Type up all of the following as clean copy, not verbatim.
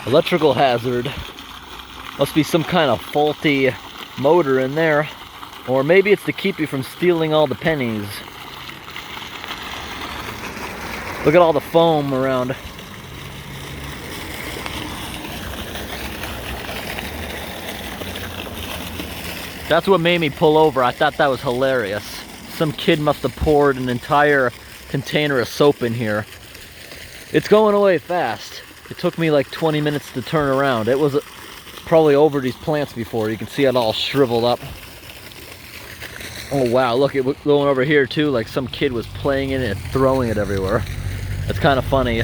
Electrical hazard. Must be some kind of faulty motor in there. Or maybe it's to keep you from stealing all the pennies. Look at all the foam around. That's what made me pull over. I thought that was hilarious. Some kid must have poured an entire container of soap in here. It's going away fast. It took me like 20 minutes to turn around. It was probably over these plants before. You can see it all shriveled up. Oh wow, look, it was going over here too. Like some kid was playing in it and throwing it everywhere. It's kind of funny.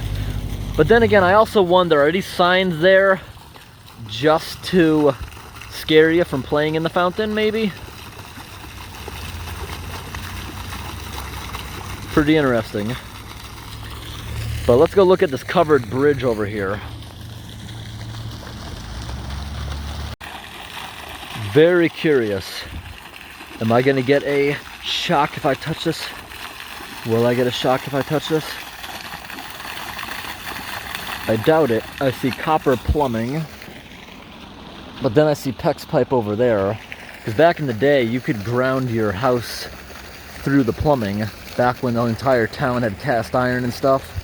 But then again, I also wonder, are these signs there just to scare you from playing in the fountain, maybe? Pretty interesting. But let's go look at this covered bridge over here. Very curious. Am I gonna get a shock if I touch this? Will I get a shock if I touch this? I doubt it. I see copper plumbing. But then I see PEX pipe over there. Because back in the day, you could ground your house through the plumbing. Back when the entire town had cast iron and stuff.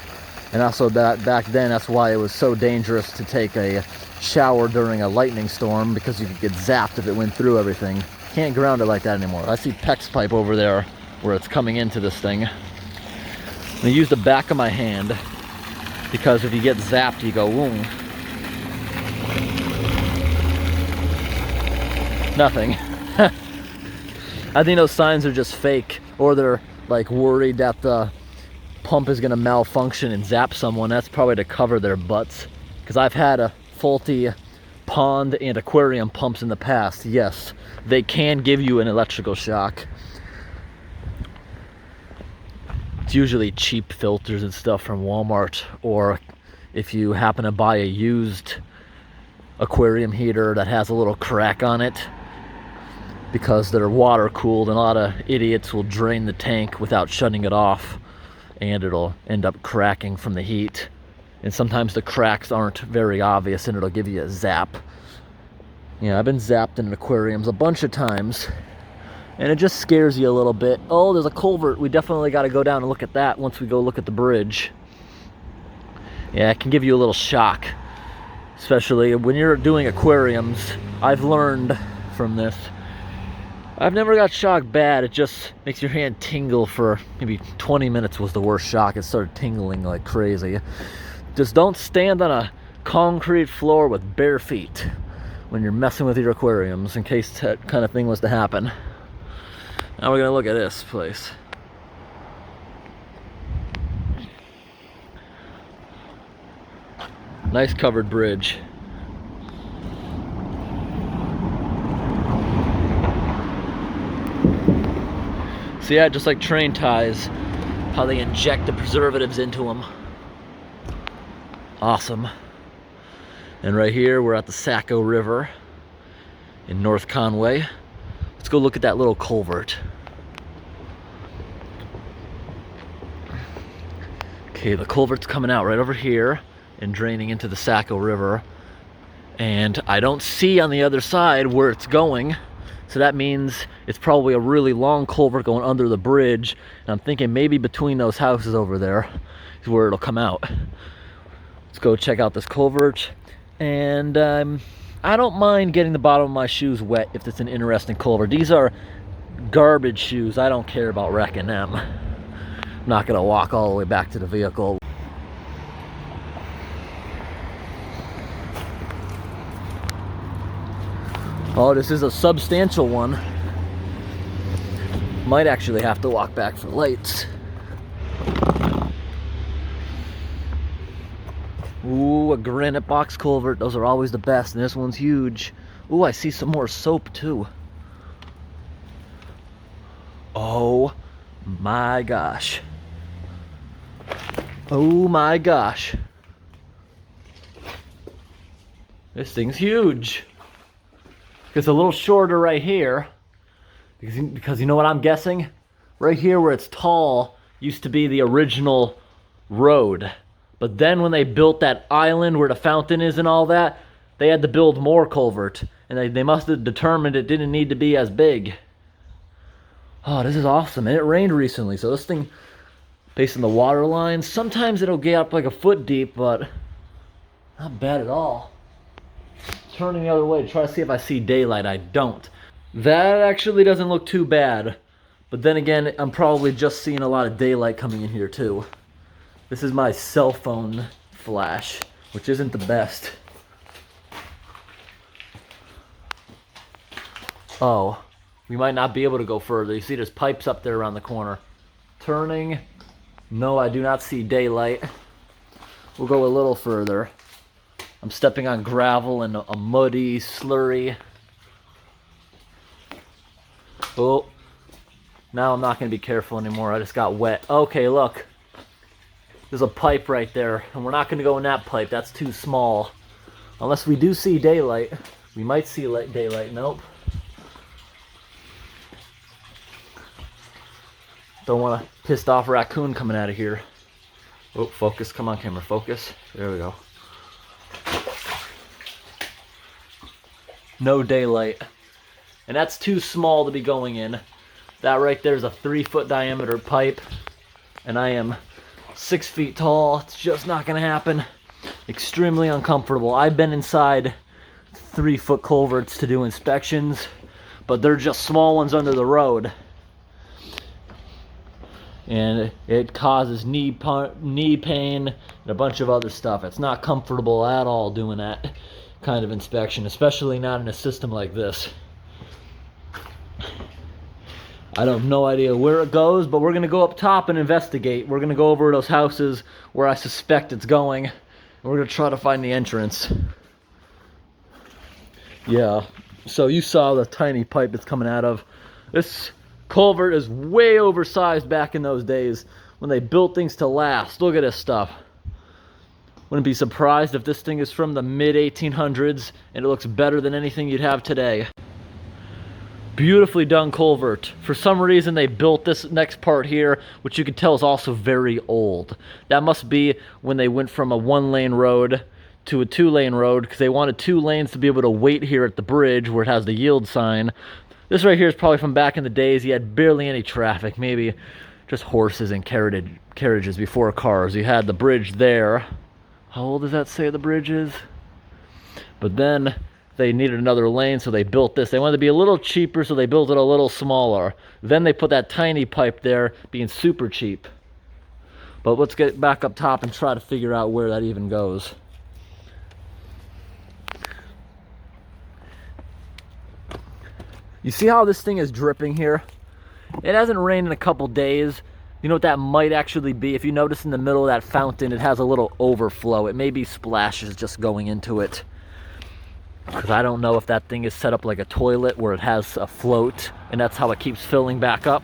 And also that back then, that's why it was so dangerous to take a shower during a lightning storm, because you could get zapped if it went through everything. Can't ground it like that anymore. I see PEX pipe over there where it's coming into this thing. I'm gonna use the back of my hand, because if you get zapped, you go, boom. Nothing. I think those signs are just fake, or they're like worried that the pump is gonna malfunction and zap someone. That's probably to cover their butts, because I've had a faulty pond and aquarium pumps in the past. Yes, they can give you an electrical shock. It's usually cheap filters and stuff from Walmart, or if you happen to buy a used aquarium heater that has a little crack on it, because they're water cooled, and a lot of idiots will drain the tank without shutting it off, and it'll end up cracking from the heat. And sometimes the cracks aren't very obvious and it'll give you a zap. Yeah, I've been zapped in aquariums a bunch of times, and it just scares you a little bit. Oh, there's a culvert. We definitely got to go down and look at that once we go look at the bridge. Yeah, it can give you a little shock, especially when you're doing aquariums. I've learned from this. I've never got shocked bad. It just makes your hand tingle for maybe 20 minutes was the worst shock. It started tingling like crazy. Just don't stand on a concrete floor with bare feet when you're messing with your aquariums, in case that kind of thing was to happen. Now we're gonna look at this place. Nice covered bridge. So yeah, just like train ties, how they inject the preservatives into them. Awesome. And right here, we're at the Saco River in North Conway. Let's go look at that little culvert. Okay, the culvert's coming out right over here and draining into the Saco River. And I don't see on the other side where it's going. So that means it's probably a really long culvert going under the bridge. And I'm thinking maybe between those houses over there is where it'll come out. Let's go check out this culvert. And I don't mind getting the bottom of my shoes wet if it's an interesting culvert. These are garbage shoes. I don't care about wrecking them. I'm not gonna walk all the way back to the vehicle. Oh, this is a substantial one. Might actually have to walk back for lights. Ooh, a granite box culvert. Those are always the best, and this one's huge. Ooh, I see some more soap too. Oh my gosh. Oh my gosh. This thing's huge. It's a little shorter right here. Because you know what I'm guessing? Right here where it's tall used to be the original road. But then when they built that island where the fountain is and all that, they had to build more culvert. And they must have determined it didn't need to be as big. Oh, this is awesome. And it rained recently, so this thing, based on the water lines, sometimes it'll get up like a foot deep, but not bad at all. Turning the other way to try to see if I see daylight. I don't. That actually doesn't look too bad. But then again, I'm probably just seeing a lot of daylight coming in here too. This is my cell phone flash, which isn't the best. Oh, we might not be able to go further. You see there's pipes up there around the corner. Turning. No, I do not see daylight. We'll go a little further. I'm stepping on gravel and a muddy, slurry. Oh, now I'm not going to be careful anymore. I just got wet. Okay, look. There's a pipe right there, and we're not going to go in that pipe. That's too small. Unless we do see daylight. We might see daylight. Nope. Don't want a pissed off raccoon coming out of here. Oh, focus. Come on, camera. Focus. There we go. No daylight. And that's too small to be going in. That right there is a 3-foot diameter pipe. And I am 6 feet tall. It's just not going to happen. Extremely uncomfortable. I've been inside 3-foot culverts to do inspections, but they're just small ones under the road. And it causes knee pain and a bunch of other stuff. It's not comfortable at all doing that kind of inspection, especially not in a system like this. I have no idea where it goes, but we're going to go up top and investigate. We're going to go over those houses where I suspect it's going, and we're going to try to find the entrance. Yeah, so you saw the tiny pipe it's coming out of. This culvert is way oversized back in those days when they built things to last. Look at this stuff. Wouldn't be surprised if this thing is from the mid-1800s and it looks better than anything you'd have today. Beautifully done culvert. For some reason they built this next part here, which you can tell is also very old. That must be when they went from a 1-lane road to a 2-lane road, because they wanted 2 lanes to be able to wait here at the bridge where it has the yield sign. This right here is probably from back in the days. You had barely any traffic, maybe just horses and carriages before cars. You had the bridge there. How old does that say the bridge is? But then they needed another lane, so they built this. They wanted to be a little cheaper, so they built it a little smaller. Then they put that tiny pipe there, being super cheap. But let's get back up top and try to figure out where that even goes. You see how this thing is dripping here? It hasn't rained in a couple days. You know what that might actually be? If you notice in the middle of that fountain, it has a little overflow. It may be splashes just going into it. Because I don't know if that thing is set up like a toilet where it has a float and that's how it keeps filling back up.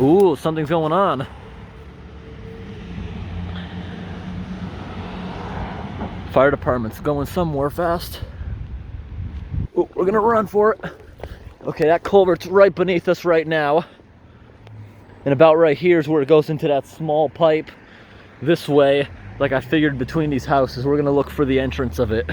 Ooh, something's going on. Fire department's going somewhere fast. Ooh, we're gonna run for it. Okay, that culvert's right beneath us right now. And about right here is where it goes into that small pipe. This way, like I figured between these houses, we're gonna look for the entrance of it.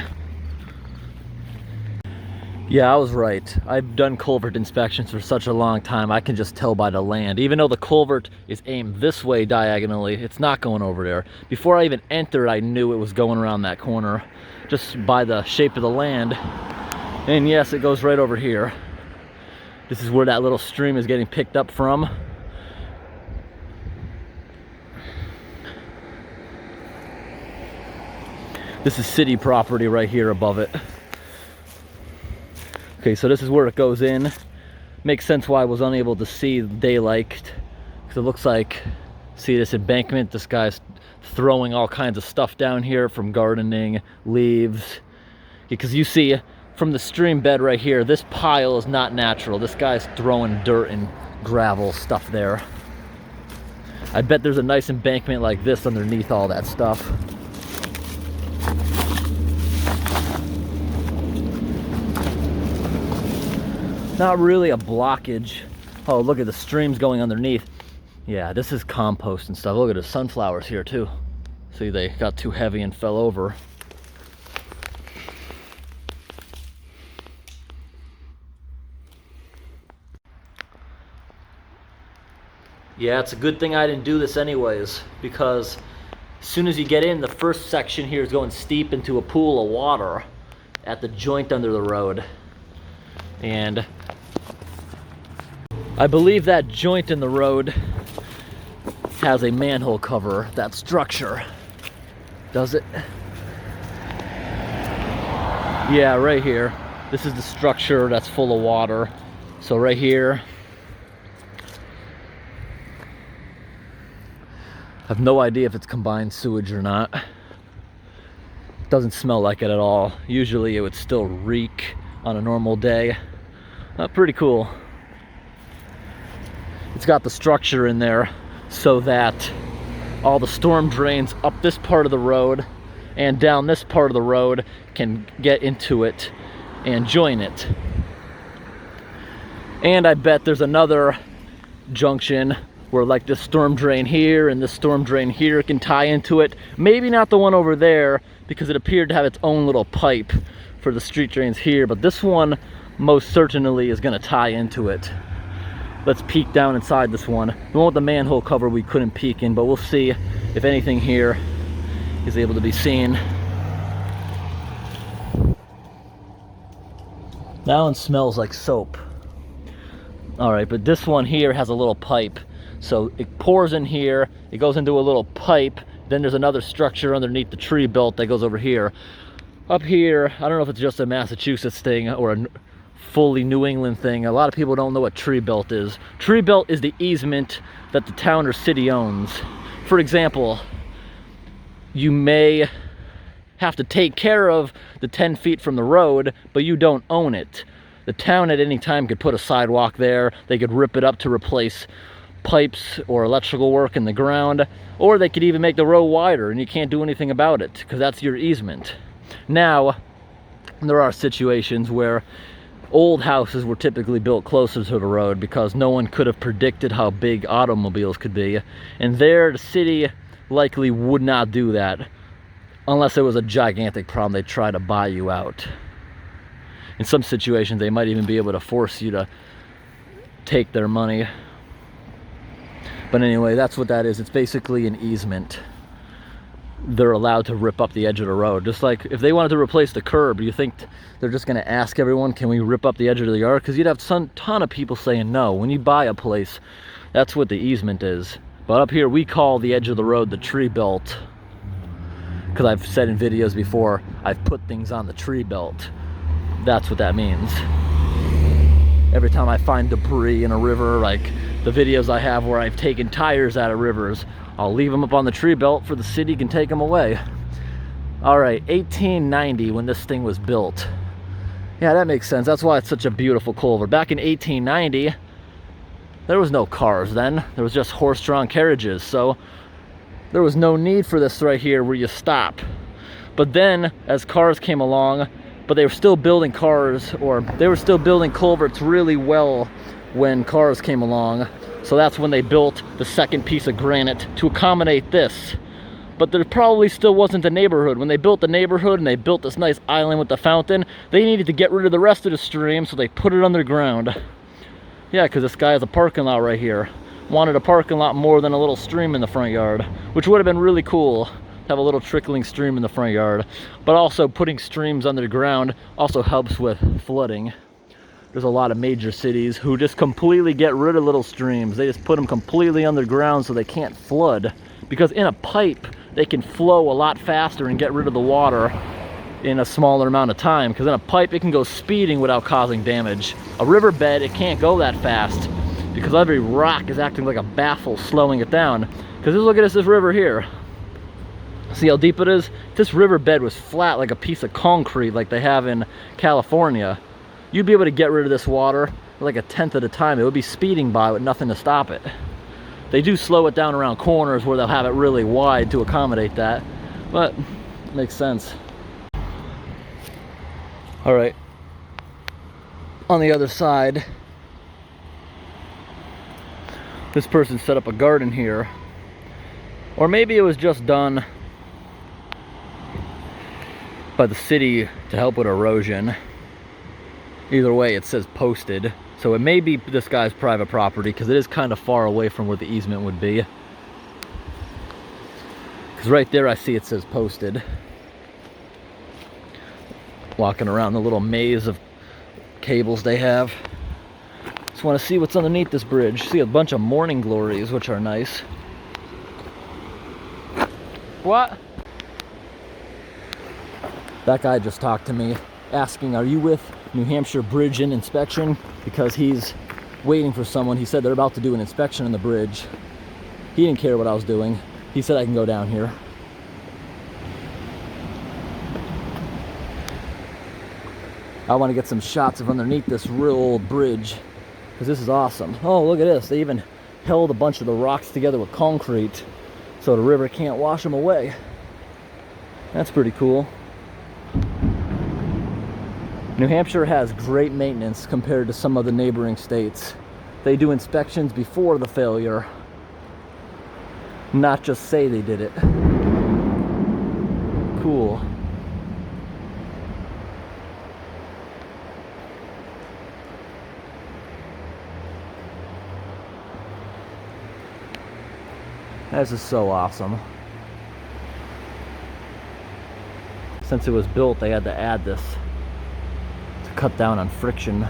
Yeah, I was right. I've done culvert inspections for such a long time, I can just tell by the land. Even though the culvert is aimed this way diagonally, it's not going over there. Before I even entered, I knew it was going around that corner, just by the shape of the land. And yes, it goes right over here. This is where that little stream is getting picked up from. This is city property right here above it. Okay, so this is where it goes in. Makes sense why I was unable to see daylight, because it looks like, see this embankment, this guy's throwing all kinds of stuff down here from gardening, leaves. Because you see, from the stream bed right here, this pile is not natural. This guy's throwing dirt and gravel stuff there. I bet there's a nice embankment like this underneath all that stuff. Not really a blockage. Oh, look at the streams going underneath. Yeah, this is compost and stuff. Look at the sunflowers here too. See, they got too heavy and fell over. Yeah, it's a good thing I didn't do this anyways, because as soon as you get in, the first section here is going steep into a pool of water at the joint under the road. And I believe that joint in the road has a manhole cover, that structure. Does it? Yeah, right here. This is the structure that's full of water. So right here, I have no idea if it's combined sewage or not. Doesn't smell like it at all. Usually it would still reek on a normal day. Pretty cool. It's got the structure in there so that all the storm drains up this part of the road and down this part of the road can get into it and join it. And I bet there's another junction where like this storm drain here and this storm drain here can tie into it. Maybe not the one over there because it appeared to have its own little pipe for the street drains here, but this one most certainly is going to tie into it. Let's peek down inside this one. The one with the manhole cover we couldn't peek in, but we'll see if anything here is able to be seen. That one smells like soap. All right, but this one here has a little pipe. So it pours in here, it goes into a little pipe, then there's another structure underneath the tree belt that goes over here. Up here, I don't know if it's just a Massachusetts thing or a fully New England thing. A lot of people don't know what tree belt is. Tree belt is the easement that the town or city owns. For example, you may have to take care of the 10 feet from the road, but you don't own it. The town at any time could put a sidewalk there, they could rip it up to replace pipes or electrical work in the ground, or they could even make the road wider and you can't do anything about it because that's your easement. Now, there are situations where old houses were typically built closer to the road because no one could have predicted how big automobiles could be, and there the city likely would not do that unless it was a gigantic problem. They'd try to buy you out. In some situations they might even be able to force you to take their money. But anyway, that's what that is. It's basically an easement. They're allowed to rip up the edge of the road. Just like if they wanted to replace the curb, you think they're just gonna ask everyone, can we rip up the edge of the yard? Because you'd have some ton of people saying no. When you buy a place, that's what the easement is. But up here, we call the edge of the road the tree belt. Because I've said in videos before, I've put things on the tree belt. That's what that means. Every time I find debris in a river, like the videos I have where I've taken tires out of rivers, I'll leave them up on the tree belt for the city can take them away. All right, 1890 when this thing was built. Yeah, that makes sense. That's why it's such a beautiful culvert. Back in 1890, there was no cars then. There was just horse-drawn carriages. So there was no need for this right here where you stop. But then as cars came along, but they were still building cars, or they were still building culverts really well when cars came along. So that's when they built the second piece of granite to accommodate this. But there probably still wasn't a neighborhood. When they built the neighborhood and they built this nice island with the fountain, they needed to get rid of the rest of the stream, so they put it underground. Yeah, because this guy has a parking lot right here. Wanted a parking lot more than a little stream in the front yard, which would have been really cool to have a little trickling stream in the front yard. But also putting streams underground also helps with flooding. There's a lot of major cities who just completely get rid of little streams. They just put them completely underground so they can't flood. Because in a pipe, they can flow a lot faster and get rid of the water in a smaller amount of time. Because in a pipe, it can go speeding without causing damage. A riverbed, it can't go that fast because every rock is acting like a baffle, slowing it down. Because look at this river here. See how deep it is? If this riverbed was flat like a piece of concrete like they have in California, you'd be able to get rid of this water like a tenth of the time. It would be speeding by with nothing to stop it. They do slow it down around corners where they'll have it really wide to accommodate that, but it makes sense. All right, on the other side, This person set up a garden here. Or maybe it was just done by the city to help with erosion. Either way, it says posted. So it may be this guy's private property because it is kind of far away from where the easement would be. Because right there I see it says posted. Walking around the little maze of cables they have. Just want to see what's underneath this bridge. See a bunch of morning glories, which are nice. What? That guy just talked to me, asking, are you with New Hampshire Bridge and Inspection? Because he's waiting for someone. He said they're about to do an inspection on the bridge. He didn't care what I was doing. He said I can go down here. I want to get some shots of underneath this real old bridge, because this is awesome. Oh, look at this. They even held a bunch of the rocks together with concrete so the river can't wash them away. That's pretty cool. New Hampshire has great maintenance compared to some of the neighboring states. They do inspections before the failure, not just say they did it. Cool. This is so awesome. Since it was built, they had to add this to cut down on friction.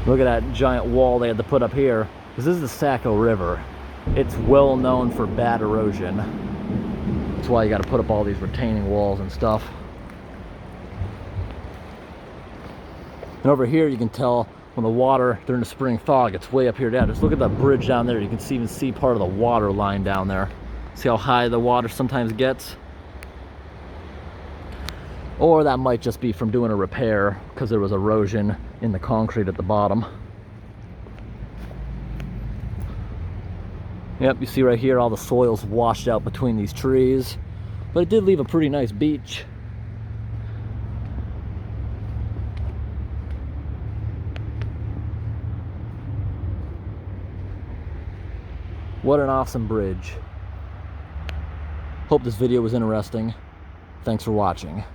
Look at that giant wall they had to put up here, because this is the Saco River. It's well known for bad erosion. That's why you got to put up all these retaining walls and stuff. And over here you can tell when the water during the spring thaw gets way up here down. Just look at that bridge down there. You can even see part of the water line down there. See how high the water sometimes gets? Or that might just be from doing a repair because there was erosion in the concrete at the bottom. Yep, you see right here all the soil's washed out between these trees. But it did leave a pretty nice beach. What an awesome bridge. Hope this video was interesting. Thanks for watching.